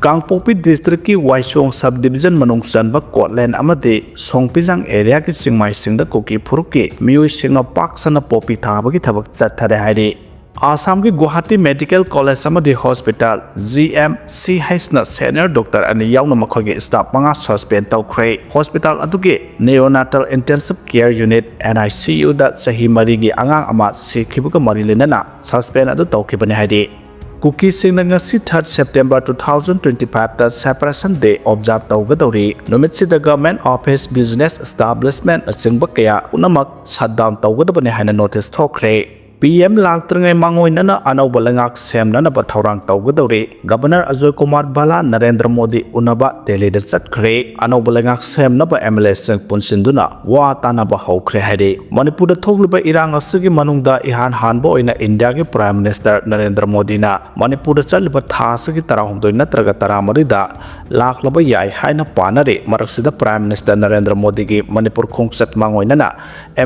Kangpokpi district ki Waisong subdivision manung sanba Scotland amade Songpijang area ki singmai singda Kuki Puruki Miu singa paksana popi thabagi thabak chathare haide Assam ki Guwahati Medical College amade hospital GMCH na senior doctor ani yauna makhoge staff manga suspend tawkhre hospital aduge neonatal intensive care unit NICU da sahi marigi angang ama sikhibuga marilenana suspend adu tawkhibani haide Kuki singna ngasi 3 September 2025 ta separation day observe tawgadori numit sida government office business establishment asingba kaya unamak shutdown tawgadabani haina notice thokre PM Laokhre mangoinana anauba lengak semnana ba thaurang tawgadori Governor Ajoy Kumar Bala Narendra Modi unaba Delhi da chatkre anauba lengak semnaba MLA sing punsinduna wa tanaba haukhre haide Manipur da thokliba irang asigi manungda ihan hanbo oina India ki Prime Minister Narendra Modi na Manipur da chaliba thasigi tarahumdoi natraga taramari da laklaba yai haina panare maraksida Prime Minister Narendra Modi ki Manipur khongchat mangoinana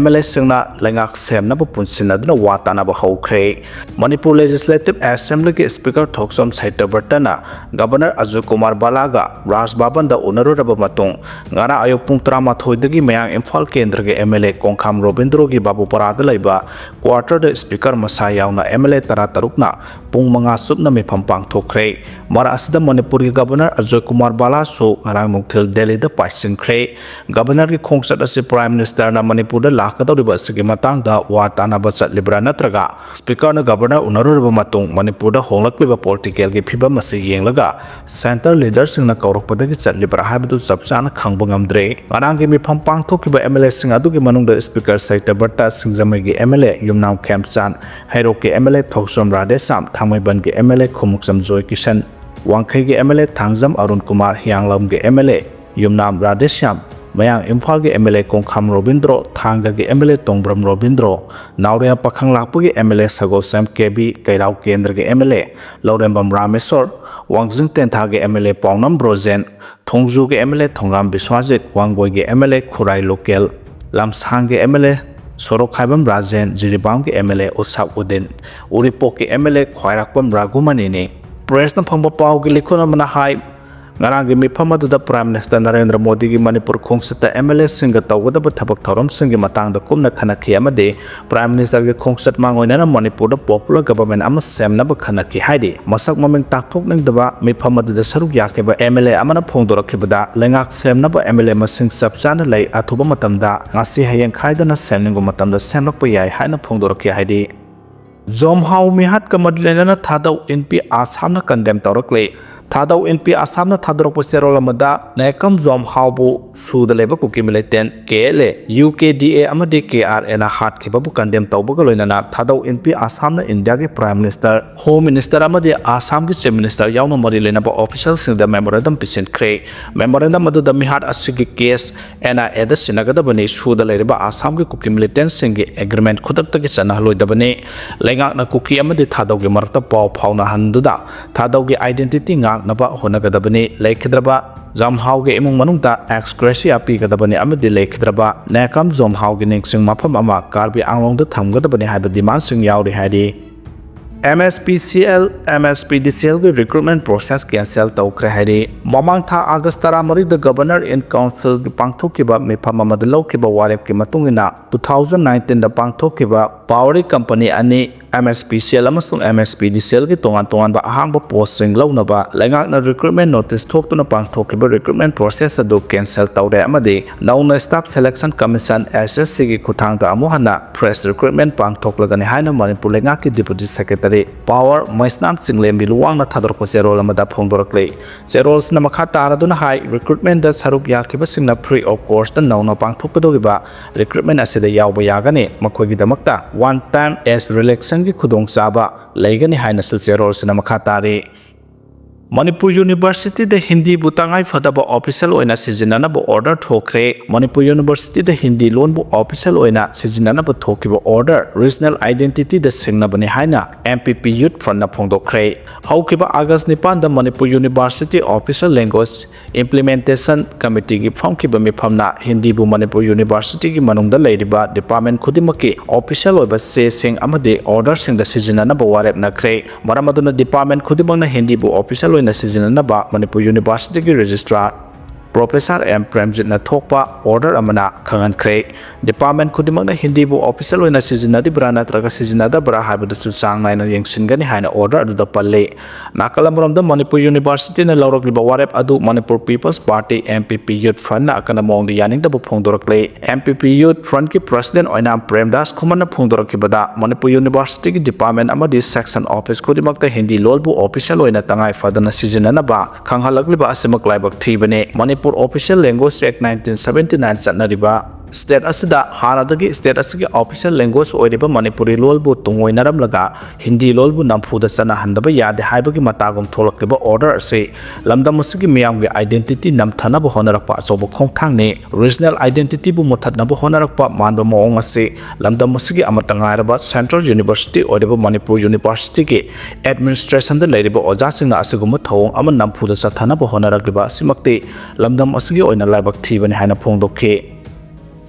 MLA singna lengak semnaba punsinaduna wa tanaba haukre Manipur Legislative Assembly ki Speaker Thoksom Saitabartana Governor Ajoy Kumar Balaga Raj Baban da unaruraba matung ngara ayok pung 13 dagi mayang Imphal Kendra ki MLA Kongkham Robindro ki Babu Parada laiba quarter da Speaker Masa yauna MLA Taratarukna pung mga subna mifam pangthokre mara asida Manipur ki Governor Ajoy Kumar Bala so ngarang mukthil Delhi da paisinkre Governor ki khongchat ase Prime Minister na Manipur da lakadoriba asigi matang da wa tanaba chatlibra natraga Speaker na Governor unaruraba matung Manipur da honglakliba political ki phibam ase yenglaga center leaders singna kaurokpada ki chatlibra habadu sabchana khangba ngamdre ngarang ki mifam pangthokiba MLA sing adu ki manungda Speaker Saitabarta singjamai ki MLA Yumnam Kempchan Hairo ki MLA Thoksom Radesam Thangmaiban ki MLA Khumuksam Joy Kishan Wangkhai ki MLA Thangjam Arun Kumar Hyanglam ki MLA Yumnam Radesham Mayang Imphal ki MLA Kongkham Robindro Thanga ki MLA Tongbram Robindro Naurea Pakhang Lakpu ki MLA Sago Sam Kebi Kairau Kendra ki MLA Laurembam Ramesor Wangjing Tentha ki MLA Pawnam Brojen Thongju ki MLA Thongam Biswajit Wangboy ki MLA Khurai Local Lamsang ki MLA Sorok Khaibam Rajen Jiribam ki MLA Usap Udin Uripok ki MLA Khwairakpam Ragumanini Press na phangba paw ki likhona mana hai ngarang gi mifam aduda Prime Minister Narendra Modi gi Manipur khongchata MLA singa tawgadaba thabak thorom singi matangda kumna khanakhi amade Prime Minister gi khongchat mangoina na Manipur da popular government ama semnaba khanakhi haide masak mameng takthok ningdaba mifam aduda saruk yakeba MLA amana phongdorakhibada lengak semnaba MLA masing sapchana lei athuba matamda ngasi hayeng khaidana semningo matamda semlakpa yai haina phongdorakhi haide Zomhau mihat kamadlena Thadou NP Assam na condemn tawrakle Thadou NP Assam na thadrok serol amada nakam Zomhau bu sudaleba Kuki militant KLA UKDA amade KRA na hat khiba bu condemn tawbaga loinana Thadou NP Assam na India ki Prime Minister Home Minister amade Assam ki Chief Minister yauna mari lena ba official sing da memorandum present kre memorandum adu da mihat asigi case NIA da sinagada bani sudaleba Assam ki Kuki militant singi agreement khudak ta ki chana loidabani lengak na Kuki amade Thadou gi marta paw phawna handuda Thadou gi identity nga naba honagadabani lekhidraba Zomhau ge imung manungta excretia pi gadabani amadi lekhidraba nakam Zomhau gi ningsing mafam ama karbi anglong da thamgadabani haiba demand sing yauri haidi MSPDCL ki recruitment process cancel tawkhre haidi mamang tha August 13 the Governor in Council ki pangthokiba mifam amada lawkiba warep ki matungina 2019 da pangthokiba Power Company ani MSPCL amasung MSPDCL ki tongan ba ahangba posting lawnaba lengak na recruitment notice thoktuna pangthokiba recruitment process adu cancel tawre amade nauna staff selection commission SSC ki khuthangda amuhana fresh recruitment pangthoklagani haina Manipur lengak ki deputy secretary Power Maisnan Singlem biluwang na thador ko serol amada phongdorakle serols na makha taraduna hai recruitment da saruk yakiba singna free of course da nauna pangthokpadogiba recruitment asida yawba yagani makhogi damakta one time as election ki khudong chaba leigani haina silserol sina makha tari Manipur University the Hindi butangai fadaba official oina sijinana bo order thokre Manipur University the Hindi loan bo official oina sijinana bo thokiba order regional identity the singna bani haina MPP youth fund na phongdokre haukiba August 9 da Manipur University official language implementation committee gi phongkiba mifamna Hindi bu Manipur University gi manungda leiriba department khudimaki official oiba se sing amade order sing da sijinana bo warep na kre maramaduna department khudimang na Hindi bu official ꯑꯣꯏꯅ ꯁꯤꯖꯤꯟꯅꯅꯕ ꯃꯅꯤꯄꯨꯔ ꯌꯨꯅꯤꯚꯔꯁꯤꯇꯤꯒꯤ ꯔꯦꯖꯤꯁꯇ꯭ꯔꯥꯔ Professor M. Premjitna thokpa order amana khangankhre department khudimangna hindi bu official oina sizinadibra natraga sizinadabra haibadu sang naina yengsingani haina order aduda palle nakalamromda Manipur University na laurokliba warep adu Manipur People's Party MPP Youth Front na akana mongdi yaningda bu phongdorakle MPP Youth Front ki president oina Premdas Khumana phongdorakibada Manipur University ki department amadi section office khudimakta hindi lolbu official oina tangai fadana sizinanaba khanghalakliba asimak laibak thibane Manipur Official Language Act 1979 Chanariba State asida hanadagi state asigi official language oiriba Manipuri lolbu tungoinaramlaga Hindi lolbu namfuda chana handaba yade haibagi matagum tholakliba order ase lamdam asigi miyamgi identity namthanaba honarakpa achoba khongthangni regional identity bu muthatnaba honarakpa manba moong ase lamdam asigi amatangairaba Central University oiriba Manipur University ke administration da leiriba ojasingna asiguma thawong ama namfuda chathanaba honarakliba asimakte lamdam asigi oina laibak thibani haina phongdokhe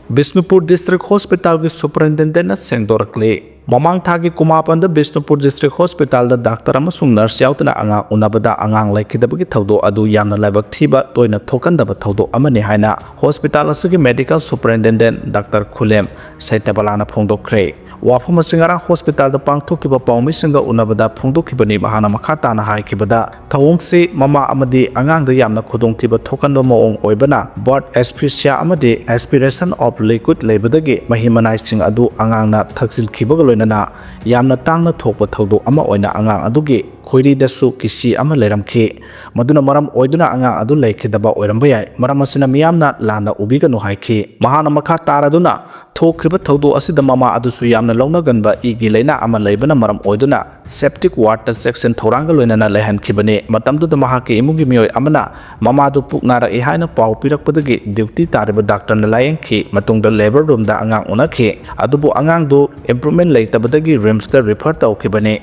Bishnupur District Hospital ki Superintendent na sengdorakle Mamang thagi kumapanda Bishnupur District Hospital da doctor amasung nurse yautna anga unabada angang laikidabagi thawdo adu yamna laibak thiba toina thokandaba thawdo amani haina hospital asigi medical superintendent Dr. Khulem Saitabalana phongdokre wafum singara hospital da pangthokiba pawmi singa unabada phongdokibani mahana makhata na haikibada thawongsi mama amadi angang da yamna khudong thiba thokando moong oibana birth asphyxia amadi aspiration of liquid lebadagi mahimanai sing adu angang na thaksil khibaga na yamna tangna thokpa thawdo ama oina angang adugi khoiri dasu kisi ama leramkhe maduna maram oiduna angang adu leikhidaba oiramba yai maram asina miyamna lana ubiga no haikhe mahana makha taraduna thokriba thawdo asida mama adusu yamna lawna ganba igi leina ama leibana maram oiduna septic water section thoranga loinana lehan khibane matamdu da mahake imugi miyoi amana mama du puknara e haina paw pirakpadagi duty tariba doctor na layengkhi matungda labor room da angang unakhe adubu angang du improvement leitabadagi rims da refer tawkhibane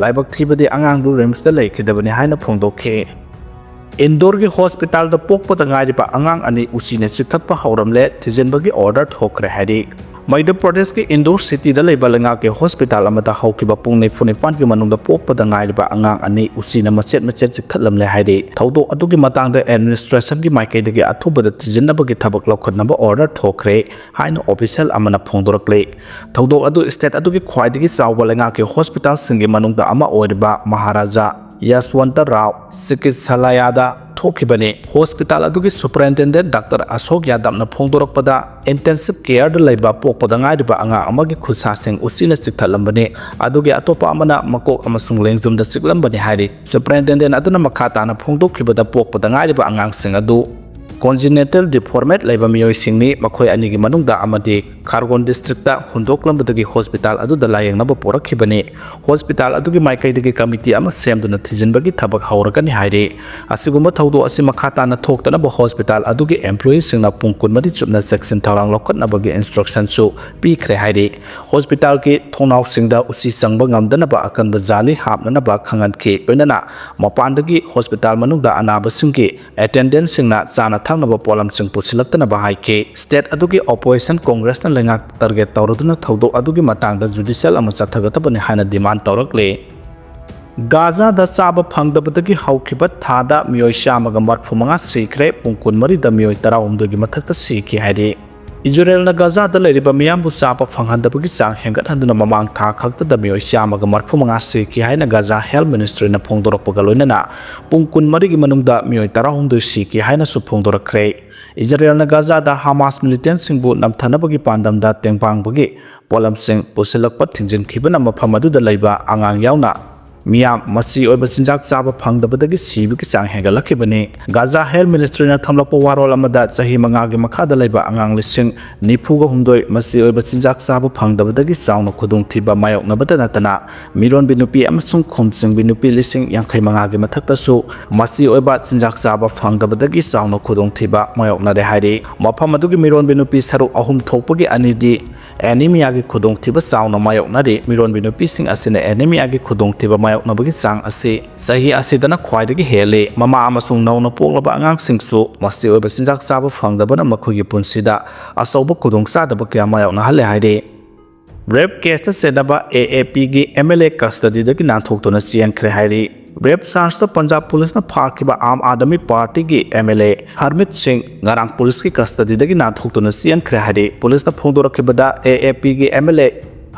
laibak thibadi angang du rims da leikhidabane haina phongdokhe Indore ki hospital da pokpa da ngariba angang ani usine chithakpa hauramle thijenbagi order thokre hari Madhya Pradesh ki Indore city da leiba langa ke hospital amada haukiba pungne funifan ki manungda pokpa da ngariba angang ani usina machet chithatlamle hari thawdo adugi matangda administration ki maikaidagi athubada thijenabagi thabak laukhatnaba order thokre haina official amana phongdorakle thawdo adu state adugi khwaidagi chawba langa ke hospital singi manungda ama oiriba Maharaja Yaswanta Rao Sikitsalayada thokibane hospital adugi superintendent Dr. Ashok Yadav na phongdorakpada intensive care da laiba pokpada ngaiba anga amagi khusa sing usina chikthalambane adugi atopa amana makok amasung lengjum da chiklambane hari superintendent aduna makhata na phongdokibada pokpada ngaiba angang sing adu congenital deformate laiba miyoi singni makhoi anigi manungda amadi Khargon district da hundoklambadagi hospital adu da layengnaba porakhibane hospital adugi maikaidagi committee ama semduna thijinbagi thabak hauragani haire asiguma thawdo asi makhata na thoktana ba hospital adugi employees singna pungkun madi chupna section tharang lokatna bagi instruction su pikhre haire hospital ki thonaw singda usi sangba ngamdana ba akan ba jali hapna ba khangan ke loinana mapandagi hospital manungda anaba singki attendance singna chana thangna polam sing pusilaktana ba haike state adugi opposition congress na lenga target tawraduna thawdo adugi matangda judicial ama chathagatapani haina demand tawrakle Gaza da chaba phangdabadagi haukiba thada miyoi shamaga marphumanga sikre pungkun mari da miyoi tarawumdogi mathakta sikhi haire Israel na Gaza da leiriba miyambu chaba phanghandabagi chang hengat handuna mamang tha khakta da miyoi shamaga marphumanga sikhi haina Gaza health ministry na phongdorakpaga loinana pungkun mari gi manungda miyoi tarawumdo sikhi haina su phongdorakre Israel na Gaza da Hamas militant singbu namthanabagi pandam da tengpangbagi polam sing pusilakpa thingjin khibana mafam adu da leiba angang yauna Miyam masi oiba sinjak chaba phangdabadagi sibiki chang hegalakibani Gaza Health Ministry na thamlakpa warol amada chahi mangagi makhada laiba angang lising nifuga humdoi masi oiba sinjak chaba phangdabadagi chawna khudung thiba mayoknabada natana miron binupi amasung khumsing binupi lising yankhai mangagi mathakta su masi oiba sinjak chaba phangdabadagi chawna khudung thiba mayoknade hairi mafam adugi miron binupi saru ahum thokpagi anidi anemia gi khudong thiba chawna mayoknade miron binupi sing asina anemia gi khudong thiba mayoknabagi chang ase sahi asidana khwaidagi hele mama amasung nawna poklaba angang singsu masi oiba sinjak chaba phangdabana makhogi punsida asauba khudong chadaba kya mayokna hale haire rape case ta sedaba AAP gi MLA custody dagi nanthok tona chian khre hairi rape charge Punjab police फाखिबा Aam Aadmi party की MLA Harmeet Singh ngarang police की custody नाथोक्तुना चेनख्रे हाइदि police फोंदोरखिबदा AAP की MLA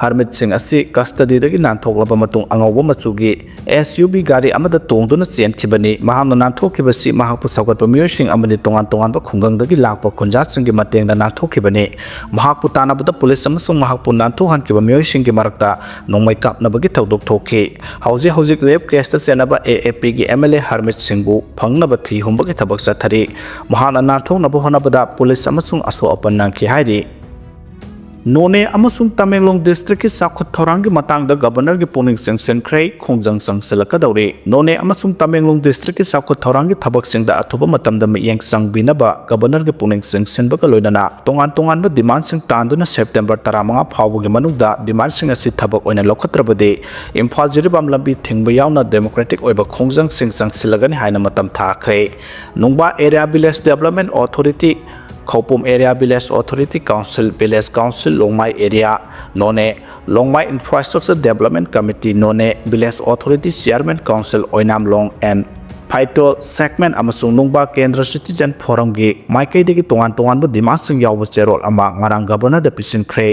Harmeet Singh असी custody नाथोक्लब मतुंग अंगौब मचुगी SUV गाड़ी अमदा तोंदुना चेनखिबनी महांगना नाथोक्खिबसी महांगपु सौगतपा मियोइसिंग अमदि तोंगान तोंगानबा खुंगंगदगी लाकपा खुंजासिंगि मतेंगना नाथोक्खिबनी महांगपु तानाबदा पुलिस अमसुंग महांगपु नाथोक्हनखिबा मियोइसिंगि मरक्ता नोंमै कापनबगी थौदोक थोक्खि हौजिक रेप केसता चेनबा AAP की MLA हरमित सिंहबु फंगनबा थी हुंबगी थबक चथरि महांगना नाथोक्नबा होनबदा पुलिस अमसुंग असो अपन नांखि हाइदि नोने अमसुंग तमेंगलोंग डिस्ट्रिक्ट की साखुत थौरांग की मतंग गवर्नर की पुनिंग संख्रे खोंजंग संगसलकदौरे नोने अमसुंग तमेंगलोंग डिस्ट्रिक्ट की साखुत थौरांग की थबक सिंगदा अथुबा मतमदा मियेंग संगबिनबा गवर्नर की पुनिंग संगसिनबगा लोइनना तोंगान तोंगानबा डिमांड सिंग तांदुना सेप्टेम्बर 15 फावबगी मनुंगदा डिमांड सिंग असि थबक ओइना लौखत्रबदे इम्फाल जिरिबाम लंबी थिंगबा यावना डेमोक्रेटिक ओइबा खोंजंग सिंग संगसिलगनि हाइना मतम थाखरे Nungba area village development authority Khoupum area village authority council village council Longmai area Noney Longmai infrastructure development committee Noney village authority chairman council Oinamlong and फाइटो सेगमेंट अमसुंग नुंगबा केंद्र सिटीजन फोरम की माइकैदगी तोंगान तोंगानबा डिमांडसिंग यावबा चेरोल अमा ngarang गवर्नर द पिसिनख्रे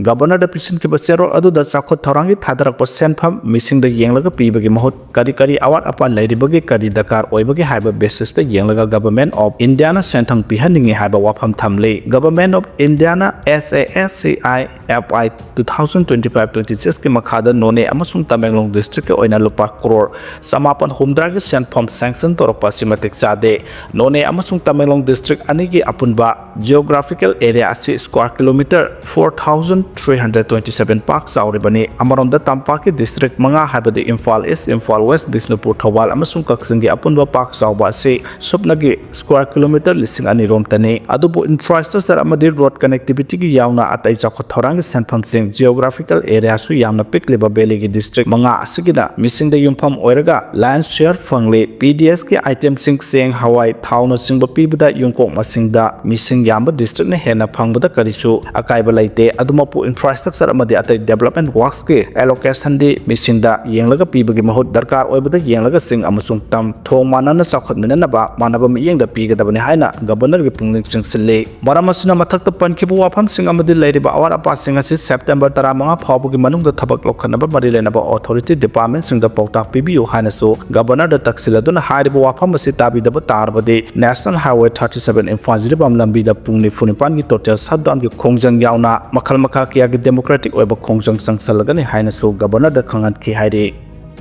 गवर्नर द पिसिनखिबा चेरोल अदुदा चाखुत थौरांगी थादरकपा सेनफम मिसिंग द येंगलगा पीबगी महूत करी अवाट अपान लैरिबगी करी दरकार ओइबगी हाइबा बेसिस द येंगलगा गवर्नमेंट ऑफ इंडियाना सेंथंग पिहनिंगी हाइबा वाफम थमले गवर्नमेंट ऑफ इंडियाना SASCI FI 2025-26 के मखादा नोने अमसुंग तमेंगलोंग डिस्ट्रिक्ट के ओइना लुपा करोड़ समापन हुमद्रा के सेनफम सैंक्शन तौरपा सिमतिक चादे नोने अमसुंग तमेंगलोंग डिस्ट्रिक्ट अनी की अपुनबा जियोग्राफिकल एरिया से स्क्वायर किलोमीटर 4327 पाक चाउरिबनी अमरोंदा तंपा की डिस्ट्रिक्ट मंगा हाबदे इम्फाल ईस्ट इम्फाल वेस्ट बिष्णुपुर थौबाल अमसुंग कक्सिंग की अपुनबा पाक चाउबा से सुपनगी स्क्वायर किलोमीटर लिसिंग अनी रोमतने अदुबु इंफ्रास्ट्रक्चर अमदि रोड कनेक्टिविटी की यावना अतै चाखुत थौरांग सेनफम सिंग जियोग्राफिकल एरिया सु यावना पिकलिबा बेली की डिस्ट्रिक्ट मंगा असगिदा मिसिंग द युमफम ओइरगा लैंड शेयर फंगले PDS के आइटम सिंग सेंग हवाई थाउन सिंग पीबदा युंकोक मसिंगदा मिसिंग याम डिस्ट्रिक्ट ने हेना फंगबदा करिसु अकाइबा लाइते अदुमपु इंफ्रास्ट्रक्चर अमदि अतै डेवलपमेंट वर्क्स के एलोकेशन दे मिसिंगदा येंगलगा पीबगी महूत दरकार ओइबदा येंगलगा सिंग अमसुंग तम थोंग मानना चाखुतमिननबा मानबा मियेंगदा पीगदबनि हाइना गवर्नर के पुंगनिंग सिंग सिले मरमसना मथक्ता पनखिबु वाफम सिंग अमदि लैरिबा अवार अपा सिंग असि सेप्टेम्बर 15 फावबगी मनुंगदा थबक लोखनबा मरि लेनबा अथॉरिटी डिपार्टमेंट सिंग द पौता पीबियु हाइनासु गवर्नर द तक्सिलदुना हाइरिबा वाफम असि ताबिदबा तारबदे नेशनल हाईवे 37 इम्फाल जिरिबाम लंबी द पुंगनि फुनिपान की टोटल शटडाउन की खोंजंग यावना मखल मखा किया की डेमोक्रेटिक ओइबा खोंजंग संगसलगनि हाइनासु गवर्नर द खंगन की हाइरे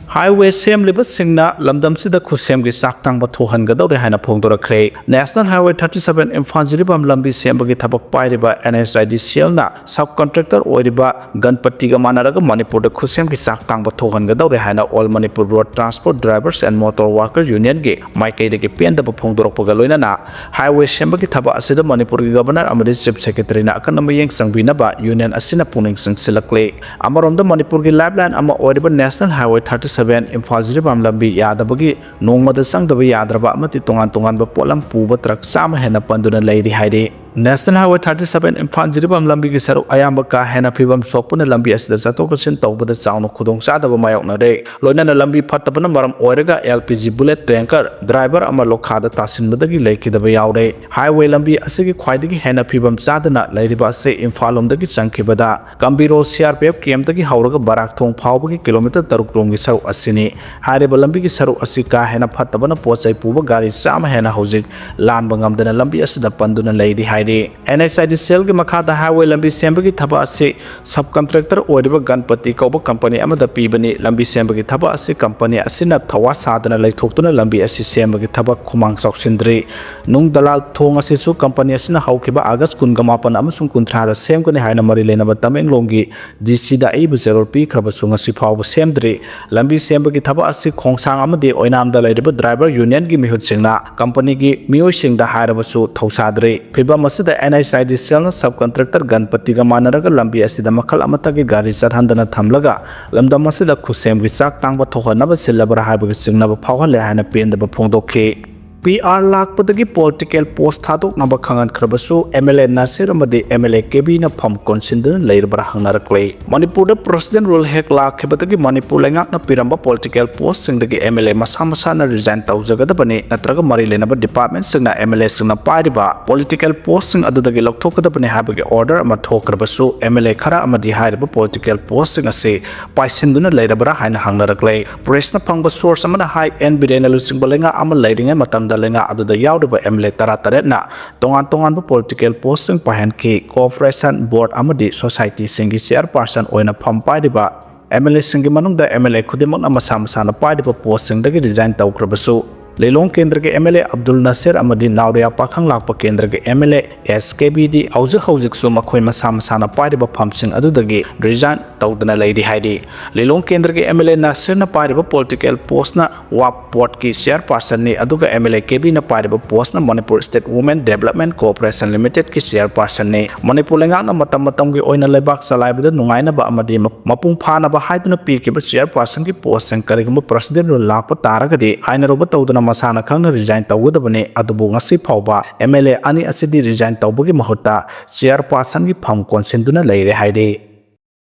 हाईवे सेमलिबा सिंगना लमदमसिदा खुसेम की चाकतांग बथोहनगदौरे हाइना फोंदोरख्रे नेशनल हाईवे 37 इम्फाल जिरिबाम लंबी सेमबगी थबक पाइरिबा NSIDCL ना सब कॉन्ट्रैक्टर ओइरिबा गणपति गा मानरगा मणिपुर द खुसेम की चाकतांग बथोहनगदौरे हाइना all Manipur road transport drivers and motor worker union के माइकैदगी पेंदबा फोंदोरकपगा लोइनाना हाईवे सेमबगी थबा असिदा मणिपुर की गवर्नर अमदि चीफ सेक्रेटरी ना अकनम येंग संगबिनबा यूनियन असिना पुनिंग संगसिलकले अमरोंदा मणिपुर की लाइफलाइन अमा ओइरिबा नेशनल हाईवे 37 इम्फाल जिरिबाम लंबी यादबगी नोंगमदा संगदबा याद्रबा अमति तोंगान तोंगान पोलम पुबा ट्रक चाम हेना पंदुना लैरि हाइरे नेशनल हाईवे 37 इम्फाल जिरिबाम लंबी की सरुक अयाम का हेना फिबम सोपुना लंबी असिदा चतोक चसिन तौबदा चाउन खुदोंग चादबा मायोकनरे लोइनाना लंबी फत्तबना मरम ओइरगा LPG बुलेट टैंकर ड्राइवर अमा लोखादा तासिनबदगी लैखिदबा यावरे हाईवे लंबी असigi ख्वाइदगी हेना फिबम चादना लैरिबा से इम्फाल लोमदगी चंखिबदा कंबीरो CRPF केमदगी हौरगा बराक थोंग फावबगी किलोमीटर 3 रोंगी सरुक असिनी हाइरेबा लंबी की सरुक असि का हेना फत्तबना पोचै पुबा गाड़ी चाम हेना हौजिक लानबा ngamdana लंबी असिदा पंदुना लैरि NSIDCL के मखादा हाईवे लंबी सेंबगी थबा से सब कॉन्ट्रैक्टर ओइरिबा गणपति कौबा कंपनी अमदा पीबनी लंबी सेंबगी थबा से कंपनी असिना थवा सादना लैथोक्तुना लंबी असि सेंबगी थबा खुमांग सौसिंद्री नुंग दलाल थोंग असिसु कंपनी असिना हौखिबा अगस्त 29 अमसुंग 30 सेमगनि हाइना मरि लेनबा तमेंगलोंगी DC दा एबु जेरोल पीख्रबसु ngasi फावबा सेमद्री लंबी सेंबगी थबा असि खोंगसांग अमदे ओइनामदा लैरिबा ड्राइवर यूनियन की मिहुतसिंगना कंपनी की मियोइसिंगदा हाइरबसु थौसाद्री फिबा NSIDCL सब कॉन्ट्रैक्टर गणपति का मानरगा लंबी असिदा मखल अमतगी गाड़ी चरहंदना थमलगा लमदम असिदा खुसेम की चाक तांबा थोहनबा सिलबरा हाइबगी सिंगनबा फावहले हाइना पेंदबा फोंदोखे PR lakpadagi political post thadok naba khangan khrabasu MLA Nasir amadi MLA KB na pham konsindu leirbara hangnarakle Manipur da president rule hek lakhibadagi Manipur lengak na piramba political post singdagi MLA masa na resign tawjagadabani natraga mari lenaba department singna MLA singna pairiba political post sing adudagi lokthokadabani habagi order ama thokrabasu MLA khara amadi hairiba political post sing ase paisinduna leirabara haina hangnarakle press na phangba source amana high end bidena lusing balenga ama leiringa matamda lenga aduda yaudaba MLA tara na tongan political post sing pahen ki cooperation board amadi society singi chairperson oina pham pairiba MLA singi manungda MLA khudimak na masa na pairiba post sing dagi resign tawkrabasu Lelong Kendra ke MLA Abdul Nasir amadi Nauria Pakhang Lakpa Kendra ke MLA SKBD Hauzik su makhoi masa na pairiba phamsing adudagi resign tawdana leidi haidi Lelong Kendra ke MLA Nasir na pairiba political post na WAP board ki chairperson ni aduga MLA KB na pairiba post na Manipur State Women Development Corporation Limited ki chairperson ni Manipur lengak na matam gi oina lebak salaibada nungai na ba amadi mapung phana ba haiduna pi ki chairperson ki post sang karigum president ro lakpa taragadi haina roba tawdana masana khangna resign tawgadabani adubu ngasi phawba MLA ani asidi resign tawbagi mahuta chairperson gi pham konsinduna leire haide